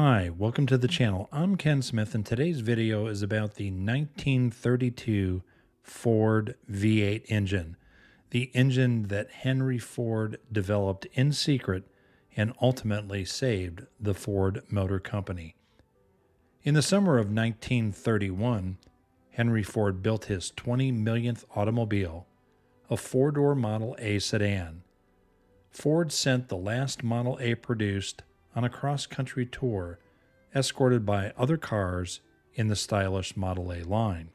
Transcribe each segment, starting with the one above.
Hi, welcome to the channel. I'm Ken Smith, and today's video is about the 1932 Ford V8 engine, the engine that Henry Ford developed in secret and ultimately saved the Ford Motor Company. In the summer of 1931, Henry Ford built his 20 millionth automobile, a four-door Model A sedan. Ford sent the last Model A produced on a cross-country tour, escorted by other cars in the stylish Model A line.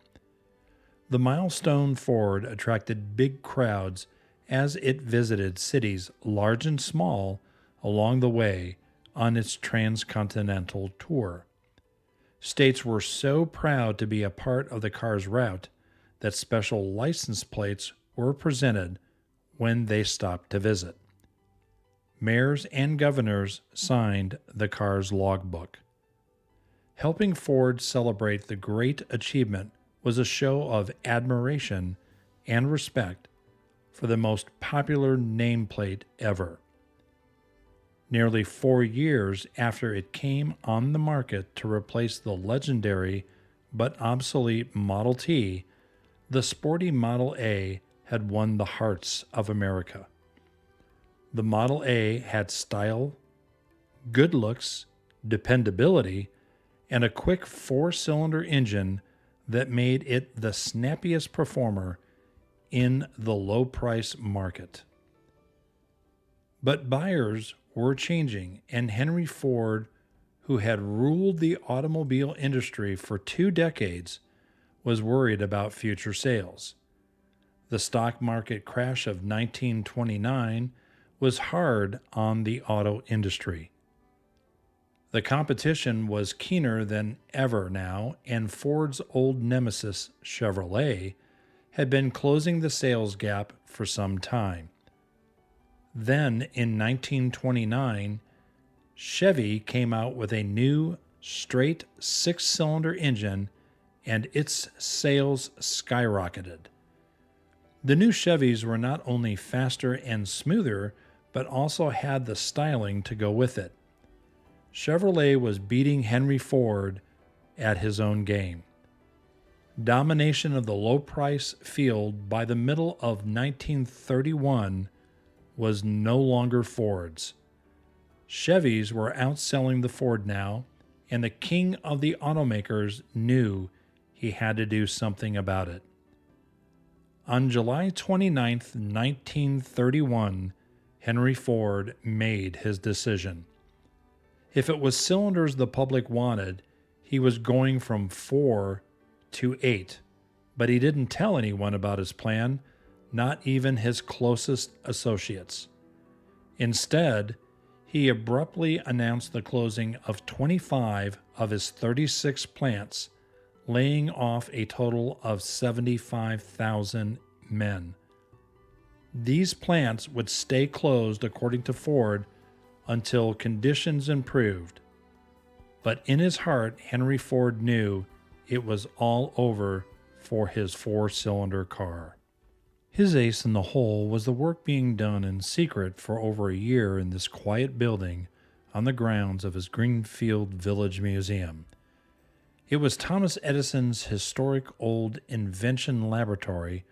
The milestone Ford attracted big crowds as it visited cities large and small along the way on its transcontinental tour. States were so proud to be a part of the car's route that special license plates were presented when they stopped to visit. Mayors and governors signed the car's logbook. Helping Ford celebrate the great achievement was a show of admiration and respect for the most popular nameplate ever. Nearly 4 years after it came on the market to replace the legendary but obsolete Model T, the sporty Model A had won the hearts of America. The Model A had style, good looks, dependability, and a quick four-cylinder engine that made it the snappiest performer in the low-price market. But buyers were changing, and Henry Ford, who had ruled the automobile industry for 2 decades, was worried about future sales. The stock market crash of 1929 was hard on the auto industry. The competition was keener than ever now, and Ford's old nemesis, Chevrolet, had been closing the sales gap for some time. Then, in 1929, Chevy came out with a new, straight 6-cylinder engine, and its sales skyrocketed. The new Chevys were not only faster and smoother, but also had the styling to go with it. Chevrolet was beating Henry Ford at his own game. Domination of the low-price field by the middle of 1931 was no longer Ford's. Chevys were outselling the Ford now, and the king of the automakers knew he had to do something about it. On July 29, 1931, Henry Ford made his decision. If it was cylinders the public wanted, he was going from 4 to 8, but he didn't tell anyone about his plan, not even his closest associates. Instead, he abruptly announced the closing of 25 of his 36 plants, laying off a total of 75,000 men. These plants would stay closed, according to Ford, until conditions improved. But in his heart, Henry Ford knew it was all over for his four-cylinder car. His ace in the hole was the work being done in secret for over a year in this quiet building on the grounds of his Greenfield Village Museum. It was Thomas Edison's historic old invention laboratory,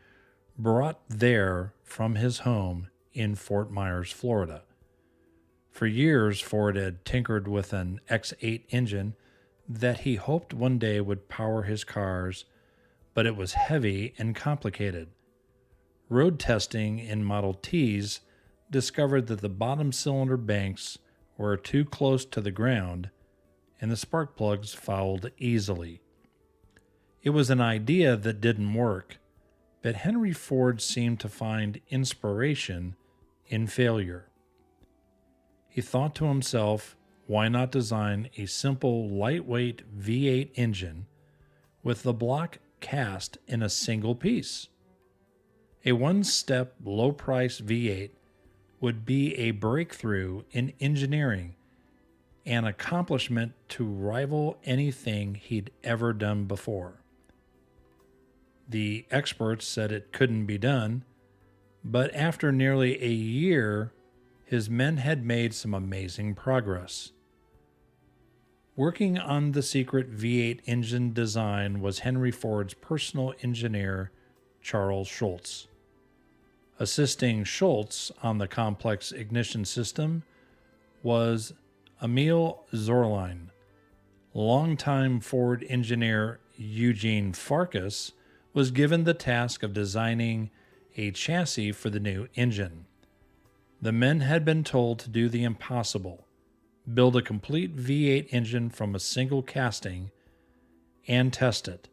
brought there from his home in Fort Myers, Florida. For years, Ford had tinkered with an X8 engine that he hoped one day would power his cars, but it was heavy and complicated. Road testing in Model Ts discovered that the bottom cylinder banks were too close to the ground, and the spark plugs fouled easily. It was an idea that didn't work, but Henry Ford seemed to find inspiration in failure. He thought to himself, why not design a simple, lightweight V8 engine with the block cast in a single piece? A one-step, low-price V8 would be a breakthrough in engineering, an accomplishment to rival anything he'd ever done before. The experts said it couldn't be done, but after nearly a year, his men had made some amazing progress. Working on the secret V8 engine design was Henry Ford's personal engineer, Charles Schultz. Assisting Schultz on the complex ignition system was Emil Zorlein. Longtime Ford engineer Eugene Farkas was given the task of designing a chassis for the new engine. The men had been told to do the impossible: build a complete V8 engine from a single casting and test it.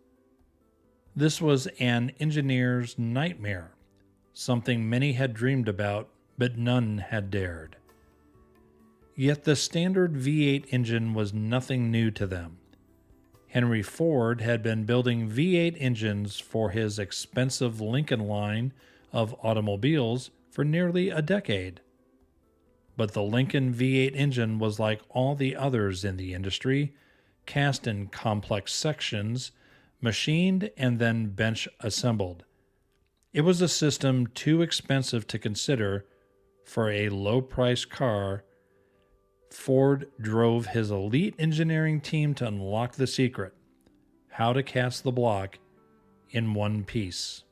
This was an engineer's nightmare, something many had dreamed about, but none had dared. Yet the standard V8 engine was nothing new to them. Henry Ford had been building V8 engines for his expensive Lincoln line of automobiles for nearly a decade. But the Lincoln V8 engine was like all the others in the industry, cast in complex sections, machined and then bench assembled. It was a system too expensive to consider for a low-priced car. Ford drove his elite engineering team to unlock the secret: how to cast the block in one piece.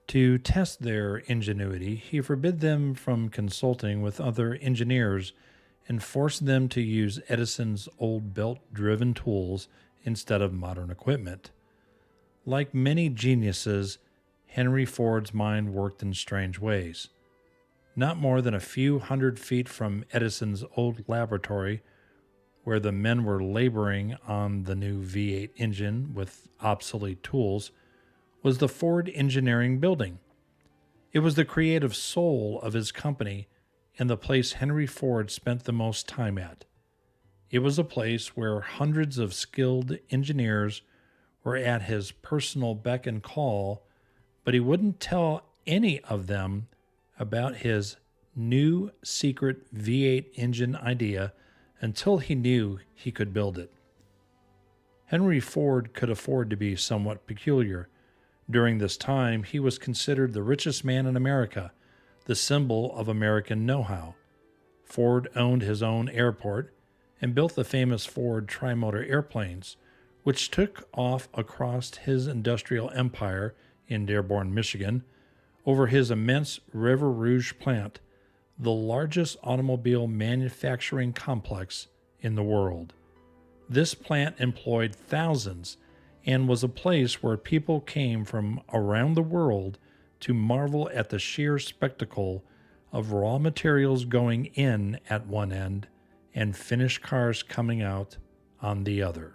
To test their ingenuity, he forbid them from consulting with other engineers and forced them to use Edison's old belt-driven tools instead of modern equipment. Like many geniuses, Henry Ford's mind worked in strange ways. Not more than a few hundred feet from Edison's old laboratory, where the men were laboring on the new V8 engine with obsolete tools, was the Ford Engineering Building. It was the creative soul of his company and the place Henry Ford spent the most time at. It was a place where hundreds of skilled engineers were at his personal beck and call, but he wouldn't tell any of them about his new secret V8 engine idea until he knew he could build it. Henry Ford could afford to be somewhat peculiar. During this time, he was considered the richest man in America, the symbol of American know-how. Ford owned his own airport and built the famous Ford trimotor airplanes, which took off across his industrial empire in Dearborn, Michigan, over his immense River Rouge plant, the largest automobile manufacturing complex in the world. This plant employed thousands and was a place where people came from around the world to marvel at the sheer spectacle of raw materials going in at one end and finished cars coming out on the other.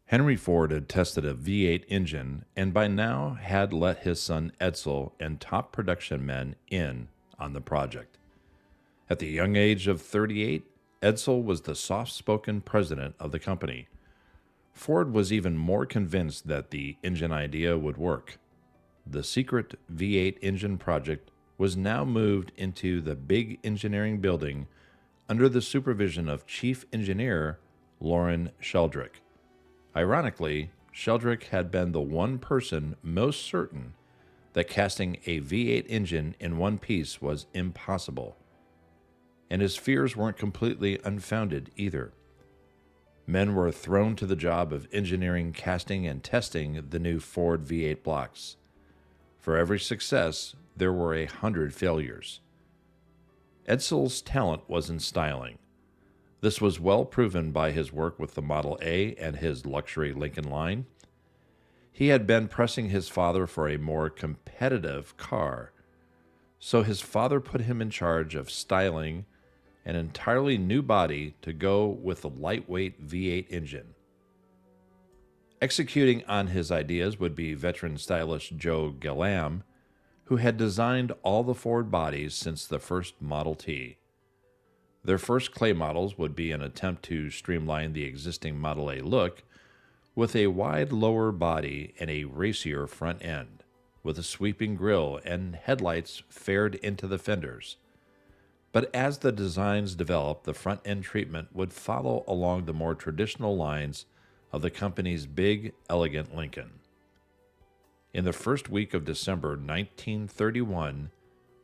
Henry Ford had tested a V8 engine and by now had let his son Edsel and top production men in on the project. At the young age of 38, Edsel was the soft-spoken president of the company. Ford was even more convinced that the engine idea would work. The secret V8 engine project was now moved into the big engineering building under the supervision of Chief Engineer Loren Sheldrick. Ironically, Sheldrick had been the one person most certain that casting a V8 engine in one piece was impossible. And his fears weren't completely unfounded either. Men were thrown to the job of engineering, casting, and testing the new Ford V8 blocks. For every success, there were 100 failures. Edsel's talent was in styling. This was well proven by his work with the Model A and his luxury Lincoln line. He had been pressing his father for a more competitive car, so his father put him in charge of styling an entirely new body to go with the lightweight V8 engine. Executing on his ideas would be veteran stylist Joe Gallam, who had designed all the Ford bodies since the first Model T. Their first clay models would be an attempt to streamline the existing Model A look with a wide lower body and a racier front end, with a sweeping grille and headlights fared into the fenders. But as the designs developed, the front end treatment would follow along the more traditional lines of the company's big, elegant Lincoln. In the first week of December 1931,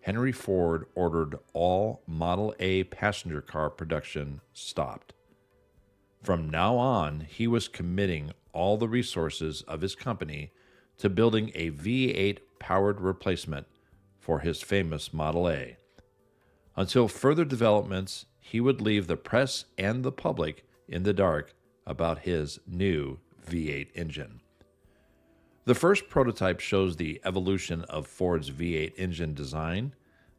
Henry Ford ordered all Model A passenger car production stopped. From now on, he was committing all the resources of his company to building a V8 powered replacement for his famous Model A. Until further developments, he would leave the press and the public in the dark about his new V8 engine. The first prototype shows the evolution of Ford's V8 engine design.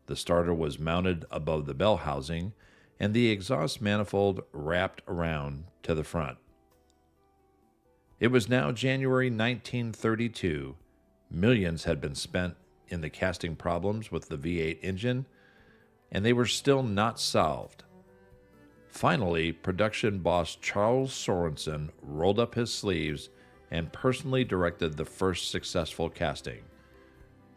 The starter was mounted above the bell housing, and the exhaust manifold wrapped around to the front. It was now January 1932. Millions had been spent in the casting problems with the V8 engine, and they were still not solved. Finally, production boss Charles Sorensen rolled up his sleeves and personally directed the first successful casting.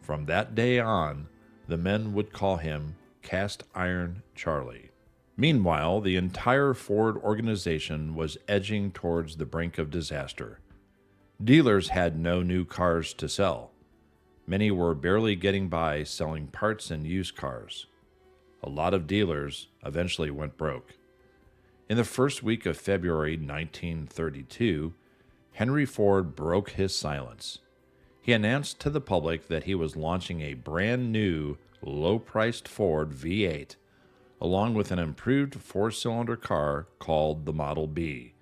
From that day on, the men would call him Cast Iron Charlie. Meanwhile, the entire Ford organization was edging towards the brink of disaster. Dealers had no new cars to sell. Many were barely getting by selling parts and used cars. A lot of dealers eventually went broke. In the first week of February 1932, Henry Ford broke his silence. He announced to the public that he was launching a brand new, low-priced Ford V8, along with an improved four-cylinder car called the Model B.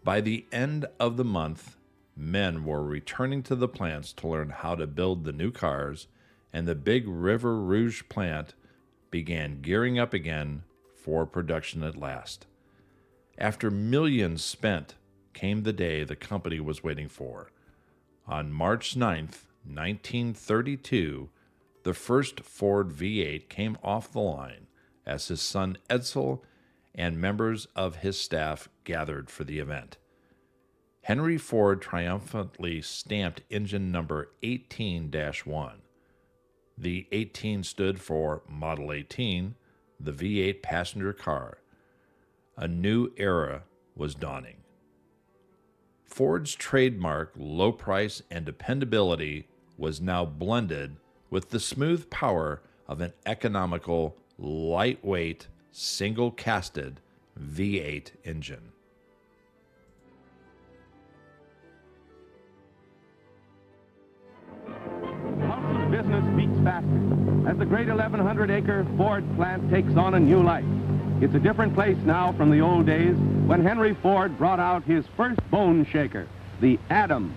By the end of the month, men were returning to the plants to learn how to build the new cars, and the big River Rouge plant began gearing up again for production at last. After millions spent, came the day the company was waiting for. On March 9th, 1932, the first Ford V8 came off the line as his son Edsel and members of his staff gathered for the event. Henry Ford triumphantly stamped engine number 18-1. The 18 stood for Model 18, the V8 passenger car. A new era was dawning. Ford's trademark low price and dependability was now blended with the smooth power of an economical, lightweight, single-casted V8 engine. Pulse of business beats faster as the great 1,100-acre Ford plant takes on a new life. It's a different place now from the old days when Henry Ford brought out his first bone shaker, the Atom,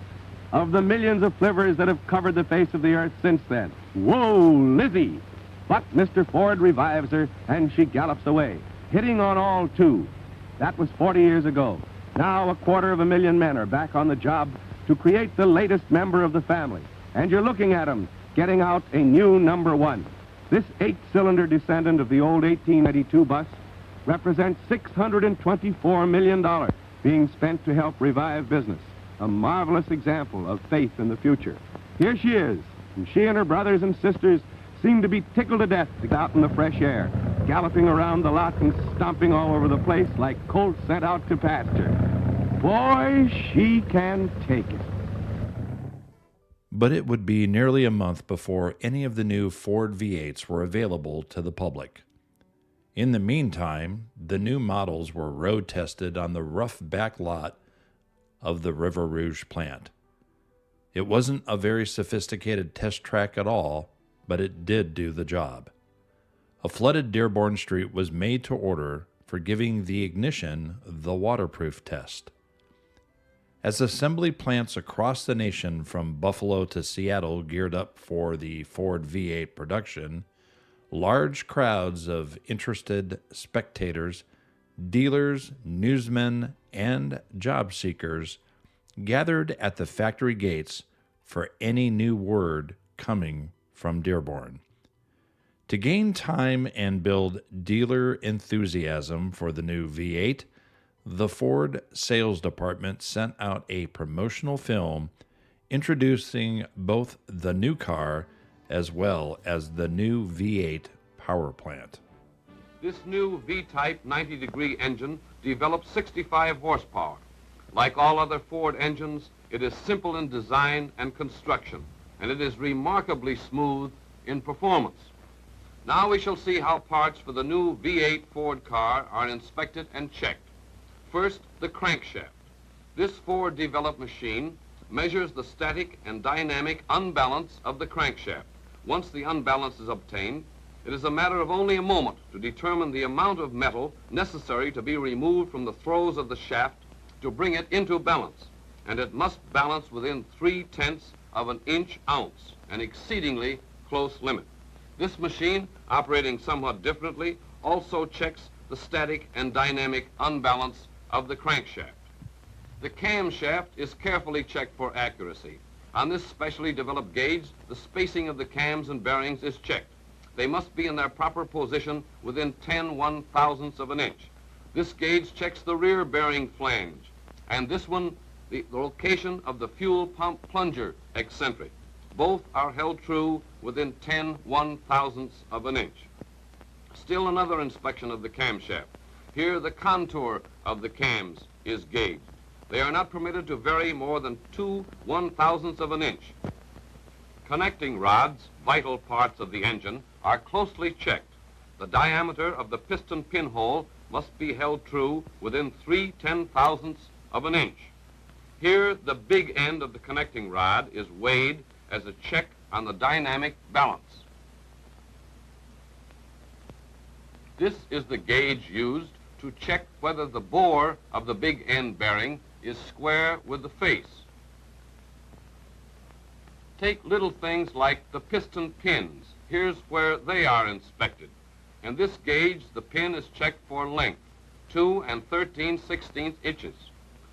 of the millions of flivvers that have covered the face of the earth since then. Whoa, Lizzie! But Mr. Ford revives her, and she gallops away, hitting on all two. That was 40 years ago. Now 250,000 men are back on the job to create the latest member of the family. And you're looking at them, getting out a new number one. This 8-cylinder descendant of the old 1892 bus represents $624 million being spent to help revive business. A marvelous example of faith in the future. Here she is, and she and her brothers and sisters seem to be tickled to death out in the fresh air, galloping around the lot and stomping all over the place like colts sent out to pasture. Boy, she can take it. But it would be nearly a month before any of the new Ford V8s were available to the public. In the meantime, the new models were road tested on the rough back lot of the River Rouge plant. It wasn't a very sophisticated test track at all, but it did do the job. A flooded Dearborn Street was made to order for giving the ignition the waterproof test. As assembly plants across the nation from Buffalo to Seattle geared up for the Ford V8 production, large crowds of interested spectators, dealers, newsmen, and job seekers gathered at the factory gates for any new word coming from Dearborn. To gain time and build dealer enthusiasm for the new V8, the Ford sales department sent out a promotional film introducing both the new car as well as the new V8 power plant. This new V-type 90-degree engine develops 65 horsepower. Like all other Ford engines, it is simple in design and construction, and it is remarkably smooth in performance. Now we shall see how parts for the new V8 Ford car are inspected and checked. First, the crankshaft. This Ford-developed machine measures the static and dynamic unbalance of the crankshaft. Once the unbalance is obtained, it is a matter of only a moment to determine the amount of metal necessary to be removed from the throes of the shaft to bring it into balance, and it must balance within 3/10 of an inch-ounce, an exceedingly close limit. This machine, operating somewhat differently, also checks the static and dynamic unbalance of the crankshaft. The camshaft is carefully checked for accuracy. On this specially developed gauge, the spacing of the cams and bearings is checked. They must be in their proper position within 10/1000ths of an inch. This gauge checks the rear bearing flange, and this one, the location of the fuel pump plunger eccentric. Both are held true within 10/1000ths of an inch. Still another inspection of the camshaft. Here the contour of the cams is gauged. They are not permitted to vary more than 2/1000ths of an inch. Connecting rods, vital parts of the engine, are closely checked. The diameter of the piston pinhole must be held true within 3/10,000ths of an inch. Here, the big end of the connecting rod is weighed as a check on the dynamic balance. This is the gauge used to check whether the bore of the big end bearing is square with the face. Take little things like the piston pins. Here's where they are inspected. In this gauge, the pin is checked for length, 2 13/16 inches.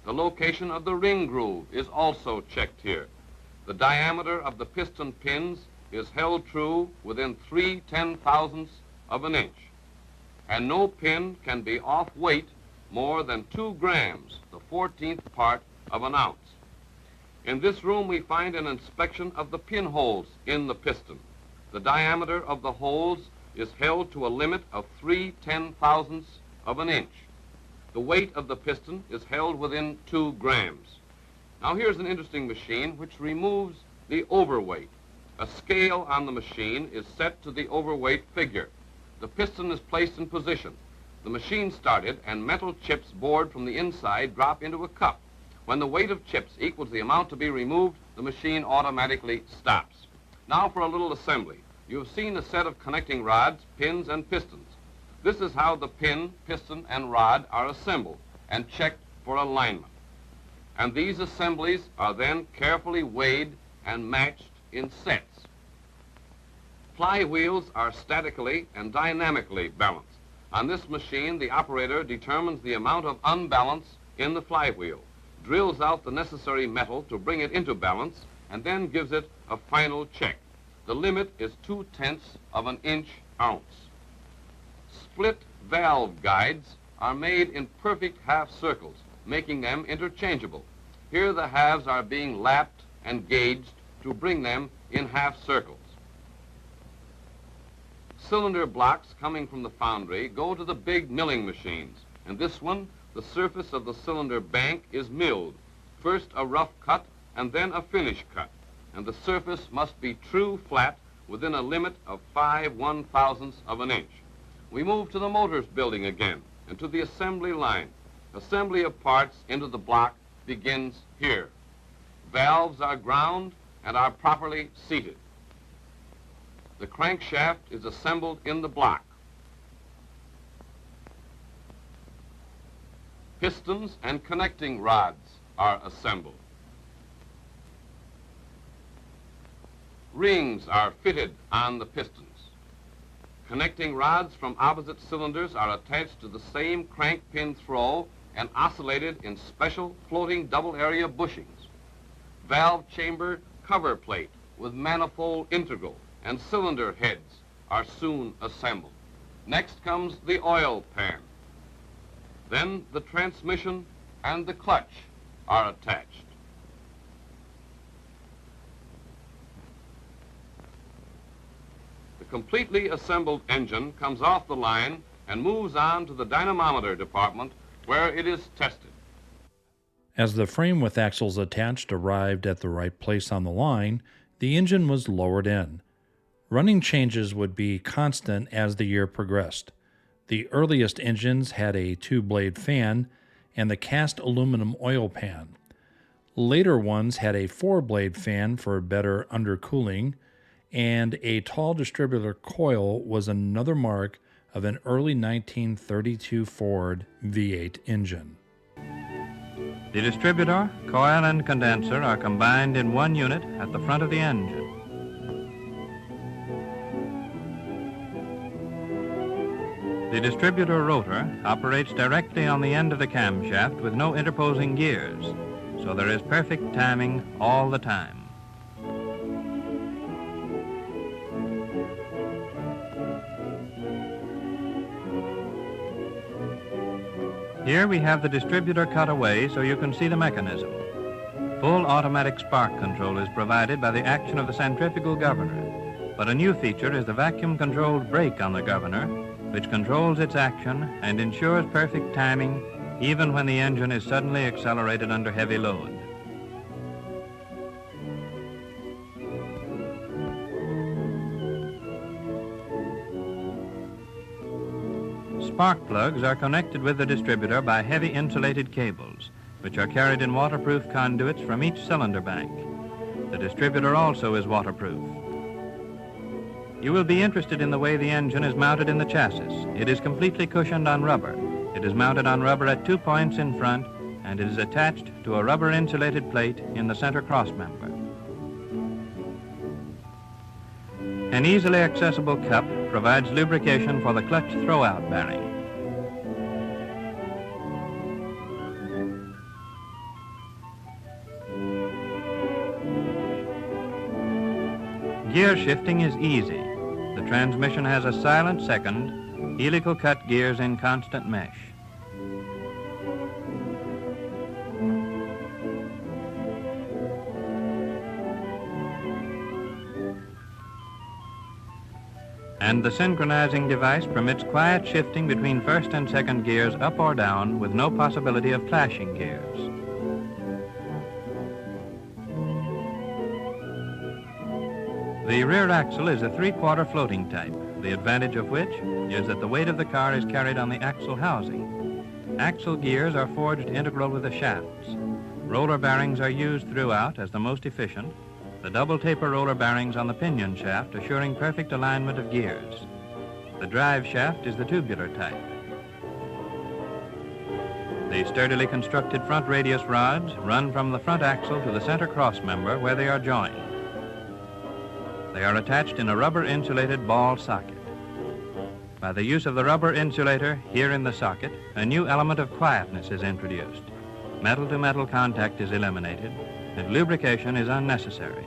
The location of the ring groove is also checked here. The diameter of the piston pins is held true within 3/10,000ths of an inch. And no pin can be off weight more than 2 grams, the 14th part of an ounce. In this room we find an inspection of the pinholes in the piston. The diameter of the holes is held to a limit of 3/10,000ths of an inch. The weight of the piston is held within 2 grams. Now here's an interesting machine which removes the overweight. A scale on the machine is set to the overweight figure. The piston is placed in position. The machine started, and metal chips bored from the inside drop into a cup. When the weight of chips equals the amount to be removed, the machine automatically stops. Now for a little assembly. You have seen a set of connecting rods, pins, and pistons. This is how the pin, piston, and rod are assembled and checked for alignment. And these assemblies are then carefully weighed and matched in sets. Flywheels are statically and dynamically balanced. On this machine, the operator determines the amount of unbalance in the flywheel, drills out the necessary metal to bring it into balance, and then gives it a final check. The limit is 2/10 of an inch-ounce. Split valve guides are made in perfect half circles, making them interchangeable. Here the halves are being lapped and gauged to bring them in half circles. Cylinder blocks coming from the foundry go to the big milling machines. In this one, the surface of the cylinder bank is milled. First a rough cut and then a finish cut. And the surface must be true flat within a limit of 5/1000ths of an inch. We move to the motors building again and to the assembly line. Assembly of parts into the block begins here. Valves are ground and are properly seated. The crankshaft is assembled in the block. Pistons and connecting rods are assembled. Rings are fitted on the pistons. Connecting rods from opposite cylinders are attached to the same crank pin throw and oscillated in special floating double area bushings. Valve chamber cover plate with manifold integral and cylinder heads are soon assembled. Next comes the oil pan. Then the transmission and the clutch are attached. The completely assembled engine comes off the line and moves on to the dynamometer department where it is tested. As the frame with axles attached arrived at the right place on the line, the engine was lowered in. Running changes would be constant as the year progressed. The earliest engines had a 2-blade fan, and the cast aluminum oil pan. Later ones had a 4-blade fan for better undercooling, and a tall distributor coil was another mark of an early 1932 Ford V8 engine. The distributor, coil, and condenser are combined in one unit at the front of the engine. The distributor rotor operates directly on the end of the camshaft with no interposing gears, so there is perfect timing all the time. Here we have the distributor cut away so you can see the mechanism. Full automatic spark control is provided by the action of the centrifugal governor, but a new feature is the vacuum-controlled brake on the governor, which controls its action and ensures perfect timing even when the engine is suddenly accelerated under heavy load. Spark plugs are connected with the distributor by heavy insulated cables, which are carried in waterproof conduits from each cylinder bank. The distributor also is waterproof. You will be interested in the way the engine is mounted in the chassis. It is completely cushioned on rubber. It is mounted on rubber at 2 points in front, and it is attached to a rubber insulated plate in the center crossmember. An easily accessible cup provides lubrication for the clutch throwout bearing. Gear shifting is easy. The transmission has a silent second, helical cut gears in constant mesh. And the synchronizing device permits quiet shifting between first and second gears up or down with no possibility of clashing gears. The rear axle is a 3/4 floating type, the advantage of which is that the weight of the car is carried on the axle housing. Axle gears are forged integral with the shafts. Roller bearings are used throughout as the most efficient, the double taper roller bearings on the pinion shaft assuring perfect alignment of gears. The drive shaft is the tubular type. The sturdily constructed front radius rods run from the front axle to the center crossmember where they are joined. They are attached in a rubber insulated ball socket. By the use of the rubber insulator here in the socket, a new element of quietness is introduced. Metal-to-metal contact is eliminated, and lubrication is unnecessary.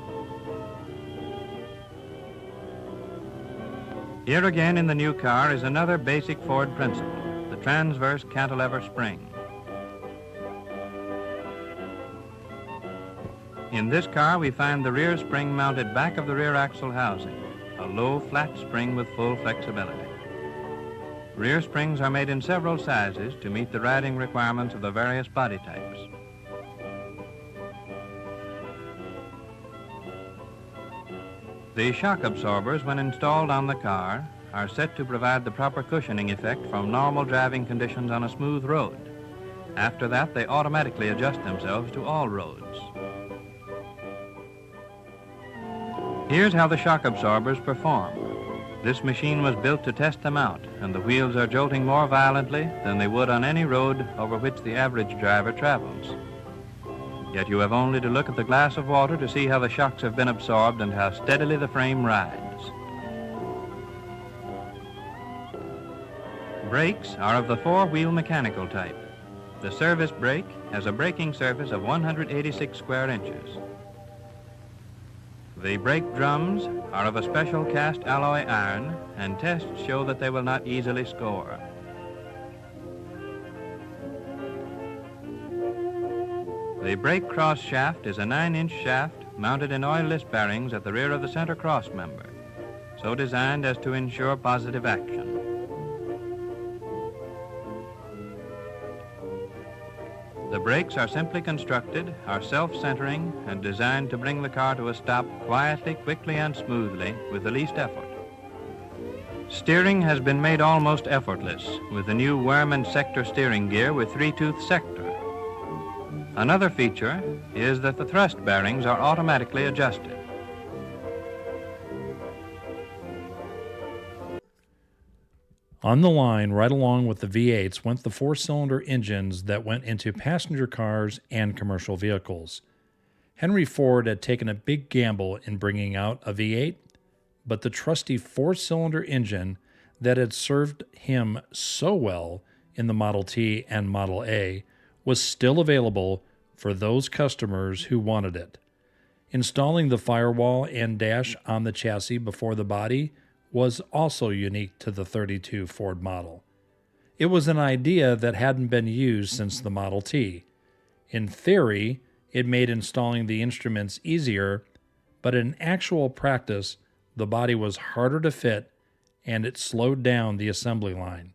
Here again in the new car is another basic Ford principle, the transverse cantilever spring. In this car, we find the rear spring mounted back of the rear axle housing, a low, flat spring with full flexibility. Rear springs are made in several sizes to meet the riding requirements of the various body types. The shock absorbers, when installed on the car, are set to provide the proper cushioning effect from normal driving conditions on a smooth road. After that, they automatically adjust themselves to all roads. Here's how the shock absorbers perform. This machine was built to test them out, and the wheels are jolting more violently than they would on any road over which the average driver travels. Yet you have only to look at the glass of water to see how the shocks have been absorbed and how steadily the frame rides. Brakes are of the 4-wheel mechanical type. The service brake has a braking surface of 186 square inches. The brake drums are of a special cast alloy iron, and tests show that they will not easily score. The brake cross shaft is a 9-inch shaft mounted in oilless bearings at the rear of the center cross member, so designed as to ensure positive action. The brakes are simply constructed, are self-centering, and designed to bring the car to a stop quietly, quickly, and smoothly with the least effort. Steering has been made almost effortless with the new worm and sector steering gear with 3-tooth sector. Another feature is that the thrust bearings are automatically adjusted. On the line, right along with the V8s, went the four-cylinder engines that went into passenger cars and commercial vehicles. Henry Ford had taken a big gamble in bringing out a V8, but the trusty four-cylinder engine that had served him so well in the Model T and Model A was still available for those customers who wanted it. Installing the firewall and dash on the chassis before the body was also unique to the 32 Ford model. It was an idea that hadn't been used since the Model T. In theory, it made installing the instruments easier, but in actual practice, the body was harder to fit and it slowed down the assembly line.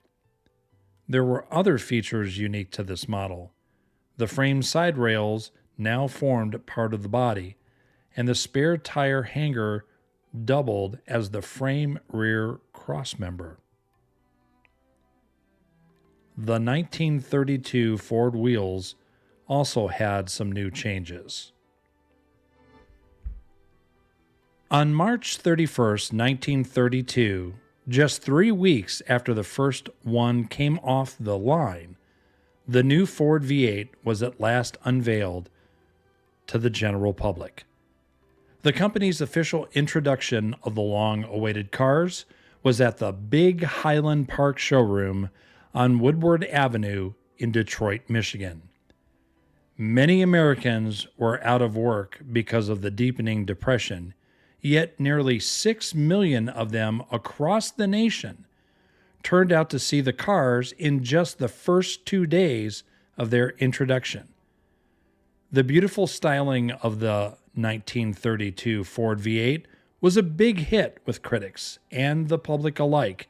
There were other features unique to this model. The frame side rails now formed part of the body, and the spare tire hanger doubled as the frame rear crossmember. The 1932 Ford wheels also had some new changes. On March 31st, 1932, just 3 weeks after the first one came off the line, the new Ford V8 was at last unveiled to the general public. The company's official introduction of the long-awaited cars was at the big Highland Park showroom on Woodward Avenue in Detroit, Michigan. Many Americans were out of work because of the deepening depression, yet nearly 6 million of them across the nation turned out to see the cars in just the first 2 days of their introduction. The beautiful styling of the 1932 Ford V8 was a big hit with critics and the public alike,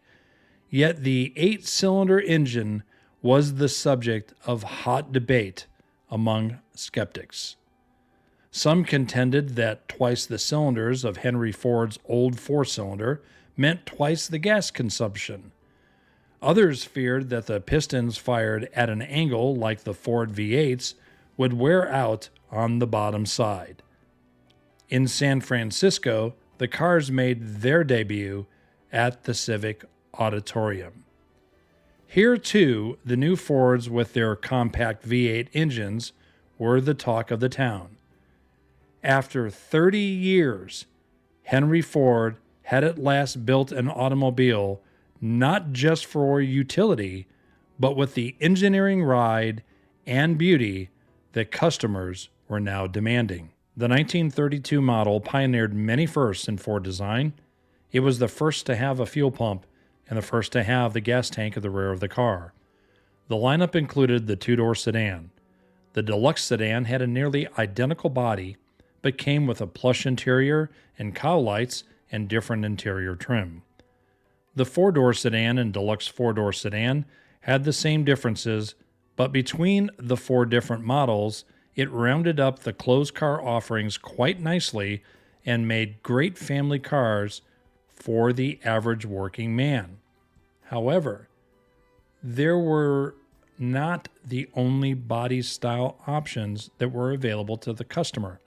yet the 8-cylinder engine was the subject of hot debate among skeptics. Some contended that twice the cylinders of Henry Ford's old 4-cylinder meant twice the gas consumption. Others feared that the pistons fired at an angle like the Ford V8s would wear out on the bottom side. In San Francisco, the cars made their debut at the Civic Auditorium. Here, too, the new Fords with their compact V8 engines were the talk of the town. After 30 years, Henry Ford had at last built an automobile not just for utility, but with the engineering ride and beauty that customers were now demanding. The 1932 model pioneered many firsts in Ford design. It was the first to have a fuel pump and the first to have the gas tank at the rear of the car. The lineup included the two-door sedan. The deluxe sedan had a nearly identical body, but came with a plush interior and cowl lights and different interior trim. The four-door sedan and deluxe four-door sedan had the same differences, but between the four different models, it rounded up the closed car offerings quite nicely and made great family cars for the average working man. However, there were not the only body style options that were available to the customer.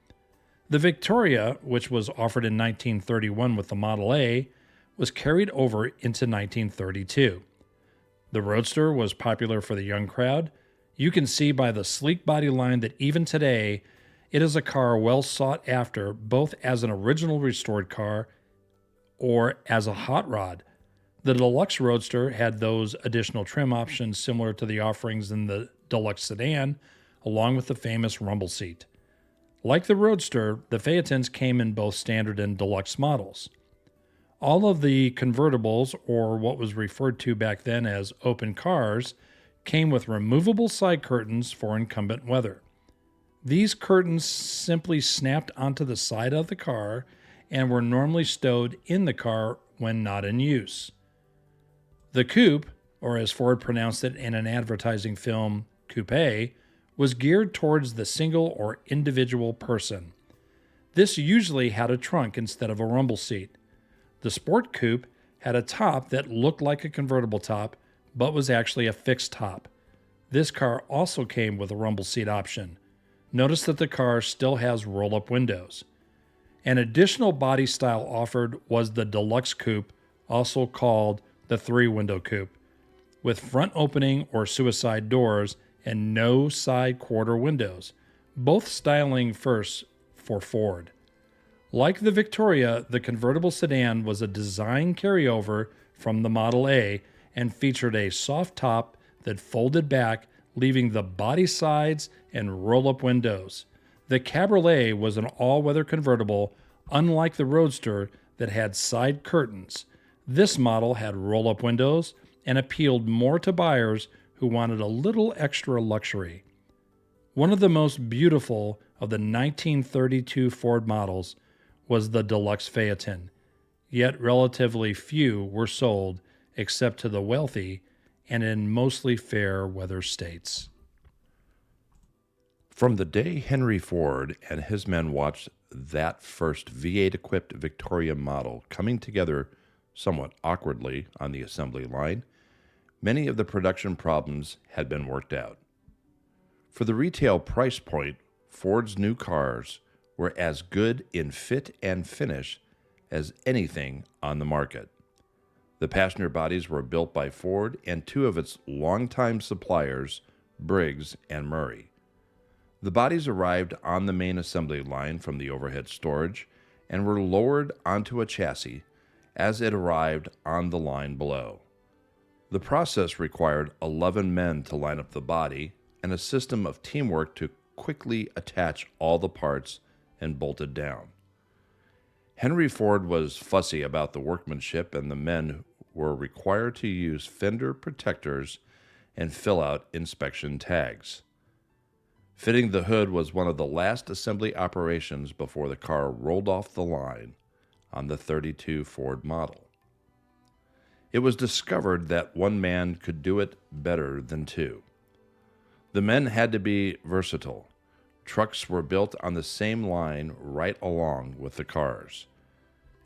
The Victoria, which was offered in 1931 with the Model A, was carried over into 1932. The Roadster was popular for the young crowd. You can see by the sleek body line that even today, it is a car well sought after both as an original restored car or as a hot rod. The Deluxe Roadster had those additional trim options similar to the offerings in the Deluxe Sedan, along with the famous rumble seat. Like the Roadster, the Phaetons came in both standard and deluxe models. All of the convertibles, or what was referred to back then as open cars, came with removable side curtains for inclement weather. These curtains simply snapped onto the side of the car and were normally stowed in the car when not in use. The coupe, or as Ford pronounced it in an advertising film, coupe, was geared towards the single or individual person. This usually had a trunk instead of a rumble seat. The Sport Coupe had a top that looked like a convertible top, but was actually a fixed top. This car also came with a rumble seat option. Notice that the car still has roll-up windows. An additional body style offered was the Deluxe Coupe, also called the three-window coupe, with front opening or suicide doors and no side quarter windows, both styling firsts for Ford. Like the Victoria, the convertible sedan was a design carryover from the Model A and featured a soft top that folded back, leaving the body sides and roll-up windows. The Cabriolet was an all-weather convertible, unlike the Roadster that had side curtains. This model had roll-up windows and appealed more to buyers who wanted a little extra luxury. One of the most beautiful of the 1932 Ford models was the Deluxe Phaeton, yet relatively few were sold except to the wealthy and in mostly fair weather states. From the day Henry Ford and his men watched that first V8-equipped Victoria model coming together somewhat awkwardly on the assembly line, many of the production problems had been worked out. For the retail price point, Ford's new cars were as good in fit and finish as anything on the market. The passenger bodies were built by Ford and two of its longtime suppliers, Briggs and Murray. The bodies arrived on the main assembly line from the overhead storage and were lowered onto a chassis as it arrived on the line below. The process required 11 men to line up the body and a system of teamwork to quickly attach all the parts and bolt it down. Henry Ford was fussy about the workmanship, and the men were required to use fender protectors and fill out inspection tags. Fitting the hood was one of the last assembly operations before the car rolled off the line on the 32 Ford model. It was discovered that one man could do it better than two. The men had to be versatile. Trucks were built on the same line right along with the cars.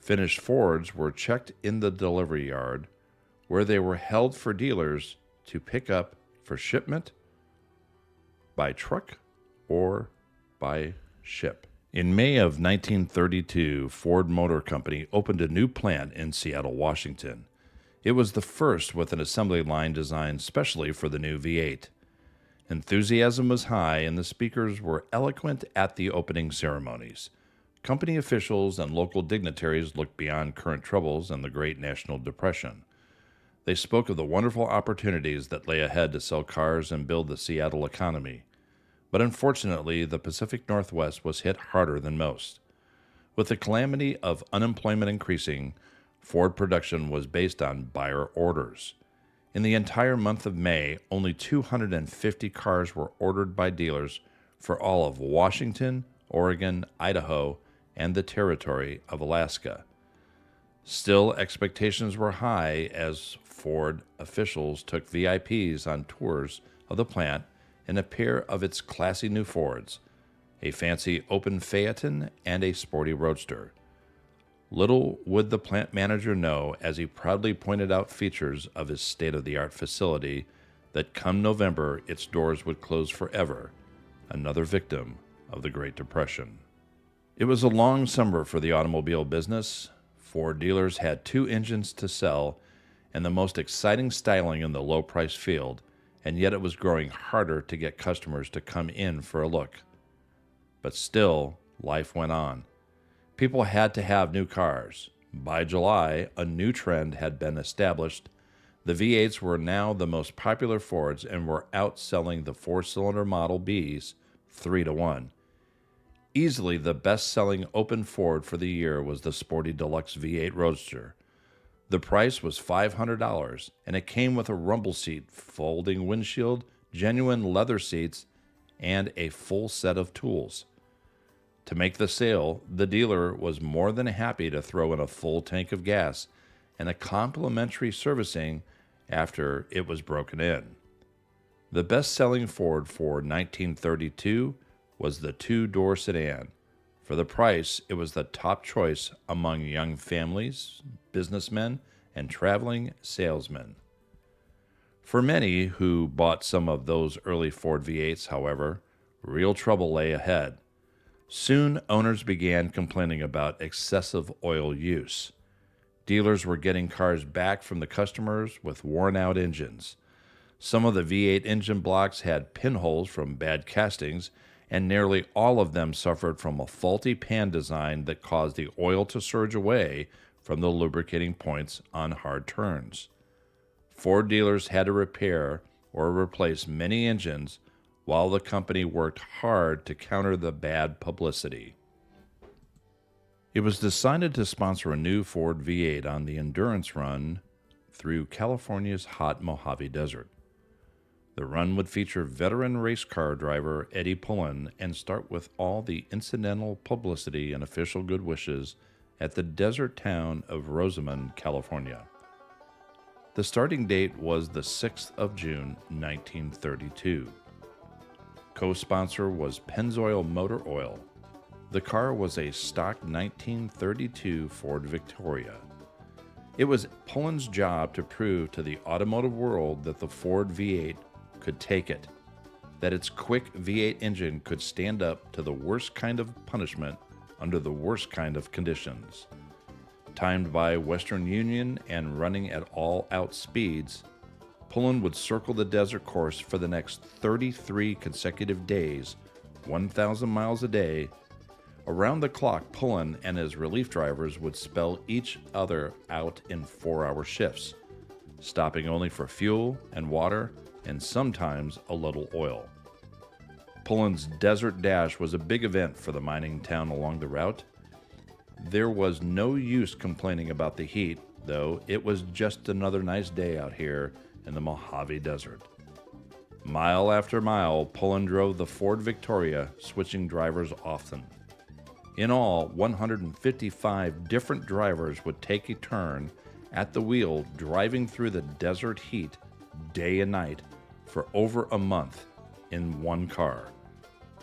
Finished Fords were checked in the delivery yard, where they were held for dealers to pick up for shipment by truck or by ship. In May of 1932, Ford Motor Company opened a new plant in Seattle, Washington. It was the first with an assembly line designed specially for the new V8. Enthusiasm was high, and the speakers were eloquent at the opening ceremonies. Company officials and local dignitaries looked beyond current troubles and the Great National Depression. They spoke of the wonderful opportunities that lay ahead to sell cars and build the Seattle economy. But unfortunately, the Pacific Northwest was hit harder than most. With the calamity of unemployment increasing, Ford production was based on buyer orders. In the entire month of May, only 250 cars were ordered by dealers for all of Washington, Oregon, Idaho, and the territory of Alaska. Still, expectations were high as Ford officials took VIPs on tours of the plant in a pair of its classy new Fords, a fancy open Phaeton and a sporty Roadster. Little would the plant manager know, as he proudly pointed out features of his state-of-the-art facility, that come November its doors would close forever, another victim of the Great Depression. It was a long summer for the automobile business. Ford dealers had two engines to sell and the most exciting styling in the low-price field, and yet it was growing harder to get customers to come in for a look. But still, life went on. People had to have new cars. By July, a new trend had been established. The V8s were now the most popular Fords and were outselling the four-cylinder Model Bs 3-1. Easily the best-selling open Ford for the year was the sporty Deluxe V8 Roadster. The price was $500, and it came with a rumble seat, folding windshield, genuine leather seats, and a full set of tools. To make the sale, the dealer was more than happy to throw in a full tank of gas and a complimentary servicing after it was broken in. The best-selling Ford for 1932 was the two-door sedan. For the price, it was the top choice among young families, businessmen, and traveling salesmen. For many who bought some of those early Ford V8s, however, Real trouble lay ahead. Soon, owners began complaining about excessive oil use. Dealers were getting cars back from the customers with worn-out engines. Some of the V8 engine blocks had pinholes from bad castings, and nearly all of them suffered from a faulty pan design that caused the oil to surge away from the lubricating points on hard turns. Ford dealers had to repair or replace many engines while the company worked hard to counter the bad publicity. It was decided to sponsor a new Ford V8 on the endurance run through California's hot Mojave Desert. The run would feature veteran race car driver Eddie Pullen and start with all the incidental publicity and official good wishes at the desert town of Rosamond, California. The starting date was the 6th of June, 1932. Co-sponsor was Pennzoil Motor Oil. The car was a stock 1932 Ford Victoria. It was Pullen's job to prove to the automotive world that the Ford V8 could take it, that its quick V8 engine could stand up to the worst kind of punishment under the worst kind of conditions. Timed by Western Union and running at all-out speeds, Pullen would circle the desert course for the next 33 consecutive days, 1,000 miles a day. Around the clock, Pullen and his relief drivers would spell each other out in 4-hour shifts, stopping only for fuel and water and sometimes a little oil. Pullen's Desert Dash was a big event for the mining town along the route. There was no use complaining about the heat, though it was just another nice day out here in the Mojave Desert. Mile after mile, Pullen drove the Ford Victoria, switching drivers often. In all, 155 different drivers would take a turn at the wheel, driving through the desert heat day and night for over a month in one car.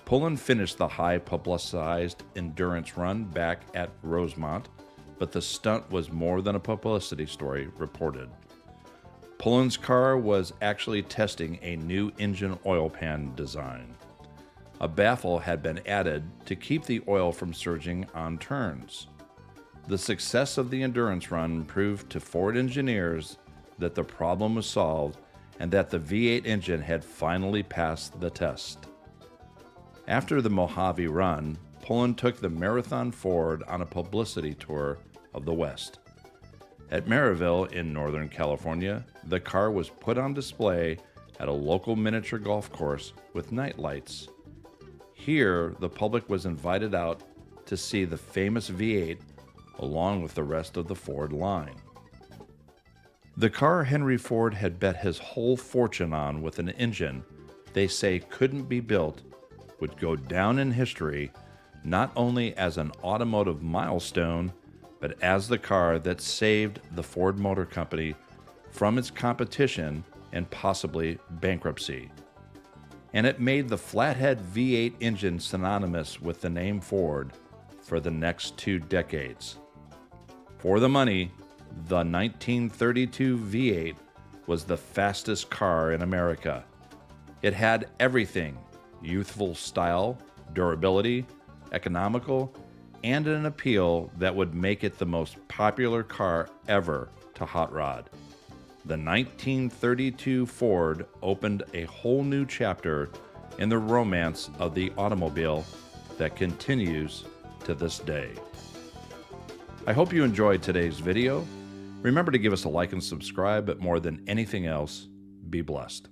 Pullen finished the high-publicized endurance run back at Rosemont, but the stunt was more than a publicity story reported. Pullen's car was actually testing a new engine oil pan design. A baffle had been added to keep the oil from surging on turns. The success of the endurance run proved to Ford engineers that the problem was solved and that the V8 engine had finally passed the test. After the Mojave run, Pullen took the Marathon Ford on a publicity tour of the West. At Maryville in Northern California, the car was put on display at a local miniature golf course with night lights. Here, the public was invited out to see the famous V8 along with the rest of the Ford line. The car Henry Ford had bet his whole fortune on with an engine they say couldn't be built would go down in history not only as an automotive milestone, but as the car that saved the Ford Motor Company from its competition and possibly bankruptcy. And it made the Flathead V8 engine synonymous with the name Ford for the next 2 decades. For the money, the 1932 V8 was the fastest car in America. It had everything: youthful style, durability, economical, and an appeal that would make it the most popular car ever to hot rod. The 1932 Ford opened a whole new chapter in the romance of the automobile that continues to this day. I hope you enjoyed today's video. Remember to give us a like and subscribe, but more than anything else, be blessed.